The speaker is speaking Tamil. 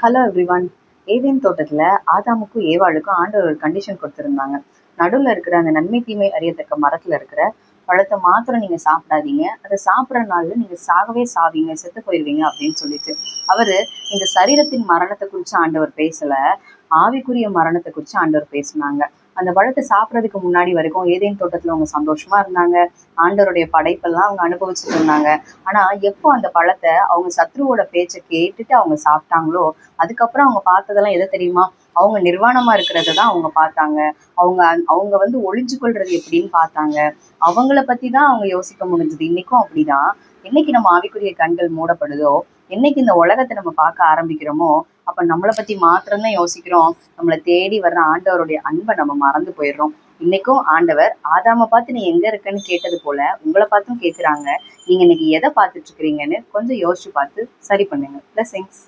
Hello everyone. ஏதேன் தோட்டத்துல ஆதாமுக்கும் ஏவாளுக்கும் ஆண்டவர் ஒரு கண்டிஷன் கொடுத்துருந்தாங்க. நடுவில் இருக்கிற அந்த நன்மை தீமை அறியத்தக்க மரத்துல இருக்கிற பழத்தை மாத்திரம் நீங்க சாப்பிடாதீங்க, அதை சாப்பிட்ற நாள்ல நீங்க சாகவே சாவீங்க, செத்து போயிருவீங்க அப்படின்னு சொல்லிட்டு. அவரு இந்த சரீரத்தின் மரணத்தை குறித்து ஆண்டவர் பேசல, ஆவிக்குரிய மரணத்தை குறித்து ஆண்டவர் பேசினாங்க. அந்த பழத்தை சாப்பிட்றதுக்கு முன்னாடி வரைக்கும் ஏதேன் தோட்டத்துல அவங்க சந்தோஷமா இருந்தாங்க, ஆண்டவருடைய படைப்பெல்லாம் அவங்க அனுபவிச்சுட்டு இருந்தாங்க. ஆனா எப்போ அந்த பழத்தை அவங்க சத்ருவோட பேச்சை கேட்டுட்டு அவங்க சாப்பிட்டாங்களோ, அதுக்கப்புறம் அவங்க பார்த்ததெல்லாம் எதை தெரியுமா? அவங்க நிர்வாணமா இருக்கிறத தான் அவங்க பார்த்தாங்க. அவங்க அவங்க வந்து ஒளிஞ்சு கொள்றது எப்படின்னு பார்த்தாங்க. அவங்கள பத்தி தான் அவங்க யோசிக்க முடிஞ்சது. இன்னைக்கும் அப்படிதான். என்னைக்கு நம்ம ஆவிக்குரிய கண்கள் மூடப்படுதோ, என்னைக்கு இந்த உலகத்தை நம்ம பார்க்க ஆரம்பிக்கிறோமோ, அப்ப நம்மளை பத்தி மாத்திரம்தான் யோசிக்கிறோம். நம்மளை தேடி வர்ற ஆண்டவருடைய அன்பை நம்ம மறந்து போயிடுறோம். இன்னைக்கும் ஆண்டவர் ஆதாம பார்த்து நீ எங்க இருக்கன்னு கேட்டது போல உங்களை பார்த்தும் கேட்குறாங்க. நீங்க இன்னைக்கு எதை பார்த்துட்டு இருக்கிறீங்கன்னு கொஞ்சம் யோசிச்சு பார்த்து சரி பண்ணுங்க. பிளஸிங்ஸ்.